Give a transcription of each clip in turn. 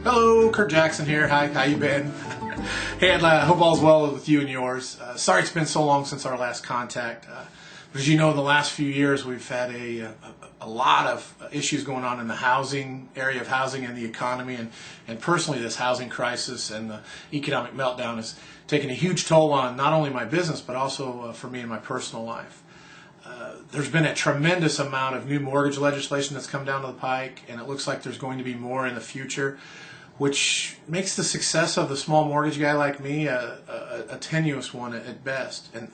Hello, Kurt Jackson here. Hi, how you been? Hey, I hope all's well with you and yours. Sorry it's been so long since our last contact. As you know, in the last few years we've had a lot of issues going on in the housing area of housing and the economy, and personally this housing crisis and the economic meltdown has taken a huge toll on not only my business but also for me in my personal life. There's been a tremendous amount of new mortgage legislation that's come down to the pike, and it looks like there's going to be more in the future, which makes the success of the small mortgage guy like me a tenuous one at best. And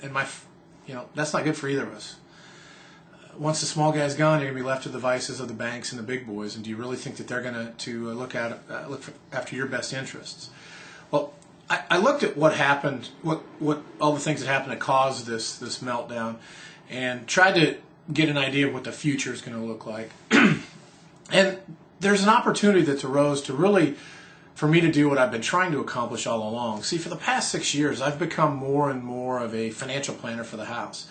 that's not good for either of us. Once the small guy's gone, you're going to be left to the vices of the banks and the big boys. And do you really think that they're going to look after your best interests? Well, I looked at what happened, what all the things that happened that caused this meltdown, and tried to get an idea of what the future is going to look like. And there's an opportunity that's arose to really, for me to do what I've been trying to accomplish all along. See, for the past 6 years, I've become more and more of a financial planner for the house.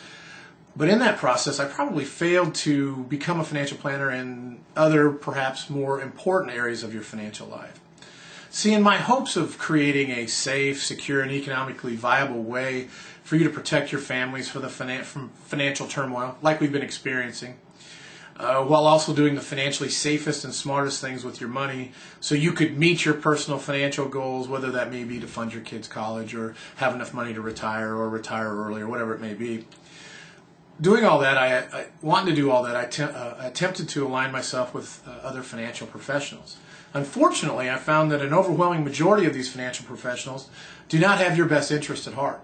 But in that process, I probably failed to become a financial planner in other, perhaps more important areas of your financial life. See, in my hopes of creating a safe, secure, and economically viable way for you to protect your families from financial turmoil, like we've been experiencing, while also doing the financially safest and smartest things with your money so you could meet your personal financial goals, whether that may be to fund your kids' college or have enough money to retire or retire early or whatever it may be. Doing all that, I wanted to do all that, I attempted to align myself with other financial professionals. Unfortunately, I found that an overwhelming majority of these financial professionals do not have your best interest at heart,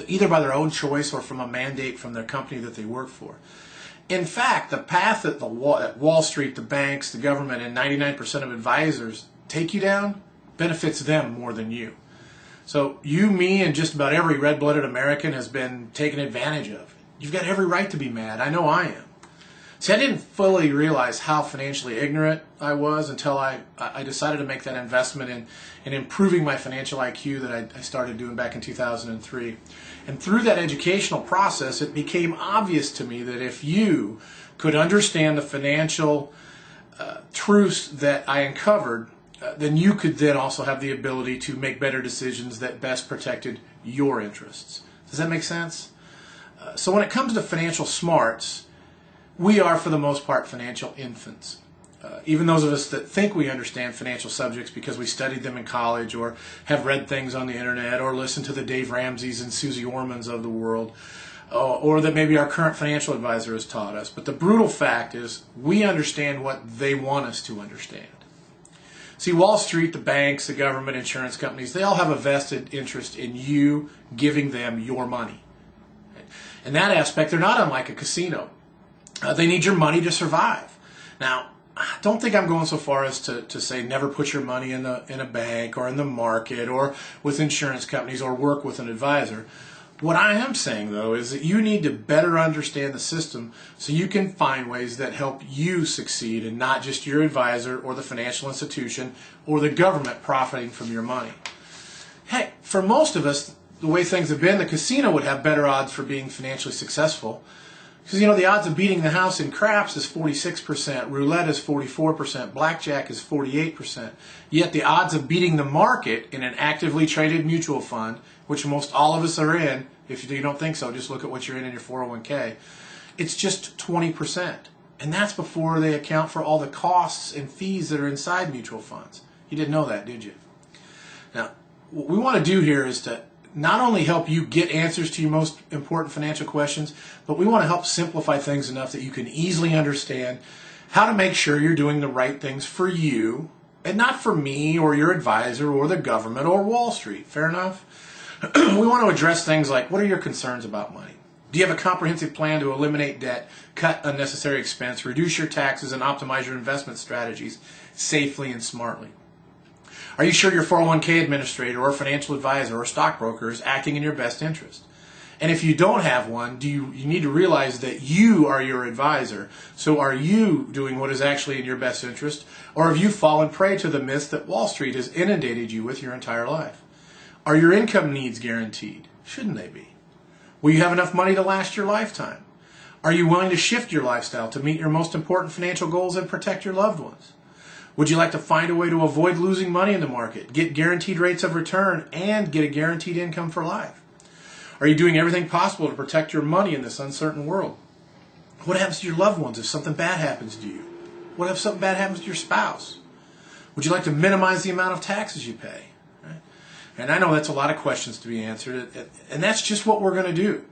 either by their own choice or from a mandate from their company that they work for. In fact, the path that Wall Street, the banks, the government, and 99% of advisors take you down benefits them more than you. So you, me, and just about every red-blooded American has been taken advantage of. You've got every right to be mad. I know I am. See, I didn't fully realize how financially ignorant I was until I decided to make that investment in improving my financial IQ that I started doing back in 2003. And through that educational process, it became obvious to me that if you could understand the financial truths that I uncovered, then you could then also have the ability to make better decisions that best protected your interests. Does that make sense? So when it comes to financial smarts, we are, for the most part, financial infants. Even those of us that think we understand financial subjects because we studied them in college or have read things on the internet or listened to the Dave Ramseys and Susie Ormans of the world, or that maybe our current financial advisor has taught us. But the brutal fact is we understand what they want us to understand. See, Wall Street, the banks, the government, insurance companies, they all have a vested interest in you giving them your money. In that aspect, they're not unlike a casino. They need your money to survive. Now, I don't think I'm going so far as to say never put your money in a bank or in the market or with insurance companies or work with an advisor. What I am saying, though, is that you need to better understand the system so you can find ways that help you succeed and not just your advisor or the financial institution or the government profiting from your money. Hey, for most of us, the way things have been, the casino would have better odds for being financially successful. Because, the odds of beating the house in craps is 46%, roulette is 44%, blackjack is 48%. Yet the odds of beating the market in an actively traded mutual fund, which most all of us are in, if you don't think so, just look at what you're in your 401k, it's just 20%. And that's before they account for all the costs and fees that are inside mutual funds. You didn't know that, did you? Now, what we want to do here is to not only help you get answers to your most important financial questions, but we want to help simplify things enough that you can easily understand how to make sure you're doing the right things for you and not for me or your advisor or the government or Wall Street. Fair enough? We want to address things like, what are your concerns about money? Do you have a comprehensive plan to eliminate debt, cut unnecessary expense, reduce your taxes, and optimize your investment strategies safely and smartly? Are you sure your 401k administrator or financial advisor or stockbroker is acting in your best interest? And if you don't have one, you need to realize that you are your advisor. So are you doing what is actually in your best interest? Or have you fallen prey to the myth that Wall Street has inundated you with your entire life? Are your income needs guaranteed? Shouldn't they be? Will you have enough money to last your lifetime? Are you willing to shift your lifestyle to meet your most important financial goals and protect your loved ones? Would you like to find a way to avoid losing money in the market, get guaranteed rates of return, and get a guaranteed income for life? Are you doing everything possible to protect your money in this uncertain world? What happens to your loved ones if something bad happens to you? What if something bad happens to your spouse? Would you like to minimize the amount of taxes you pay? Right? And I know that's a lot of questions to be answered, and that's just what we're going to do.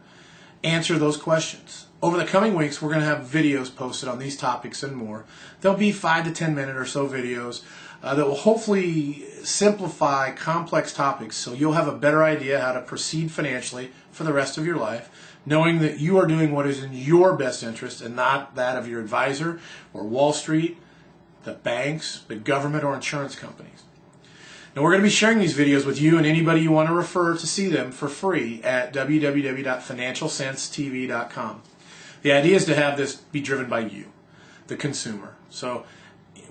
Answer those questions. Over the coming weeks, we're going to have videos posted on these topics and more. There'll be 5 to 10 minute or so videos that will hopefully simplify complex topics so you'll have a better idea how to proceed financially for the rest of your life, knowing that you are doing what is in your best interest and not that of your advisor or Wall Street, the banks, the government, or insurance companies. Now, we're going to be sharing these videos with you and anybody you want to refer to see them for free at www.financialsensetv.com. The idea is to have this be driven by you, the consumer. So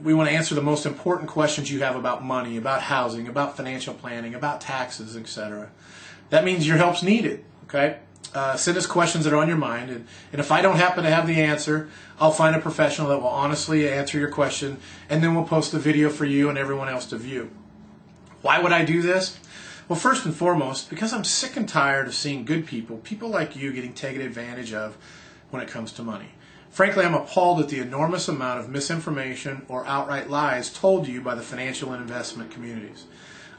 we want to answer the most important questions you have about money, about housing, about financial planning, about taxes, etc. That means your help's needed. Okay? Send us questions that are on your mind, and if I don't happen to have the answer, I'll find a professional that will honestly answer your question, and then we'll post the video for you and everyone else to view. Why would I do this? Well, first and foremost, because I'm sick and tired of seeing good people, people like you, getting taken advantage of when it comes to money. Frankly, I'm appalled at the enormous amount of misinformation or outright lies told to you by the financial and investment communities.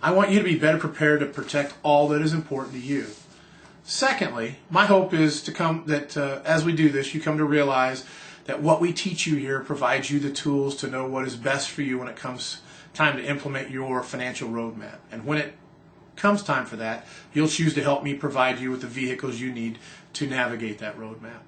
I want you to be better prepared to protect all that is important to you. Secondly, my hope is to as we do this, you come to realize that what we teach you here provides you the tools to know what is best for you when it comes time to implement your financial roadmap. And when it comes time for that, you'll choose to help me provide you with the vehicles you need to navigate that roadmap.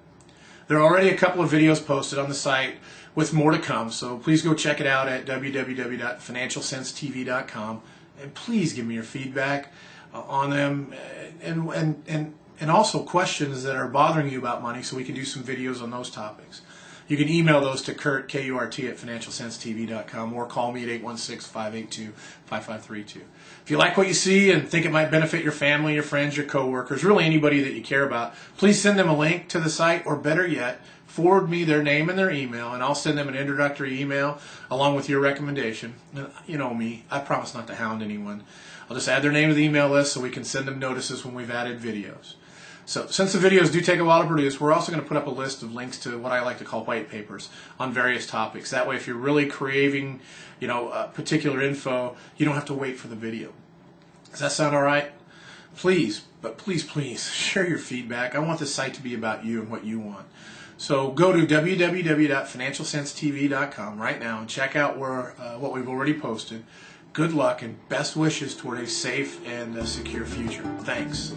There are already a couple of videos posted on the site with more to come, so please go check it out at www.financialsensetv.com, and please give me your feedback on them and also questions that are bothering you about money so we can do some videos on those topics. You can email those to Kurt, K-U-R-T, at financialsensetv.com, or call me at 816-582-5532. If you like what you see and think it might benefit your family, your friends, your coworkers, really anybody that you care about, please send them a link to the site, or better yet, forward me their name and their email, and I'll send them an introductory email along with your recommendation. And you know me, I promise not to hound anyone. I'll just add their name to the email list so we can send them notices when we've added videos. So since the videos do take a while to produce, we're also going to put up a list of links to what I like to call white papers on various topics. That way, if you're really craving, particular info, you don't have to wait for the video. Does that sound all right? Please, please, share your feedback. I want this site to be about you and what you want. So go to www.financialsensetv.com right now and check out what we've already posted. Good luck and best wishes toward a safe and secure future. Thanks.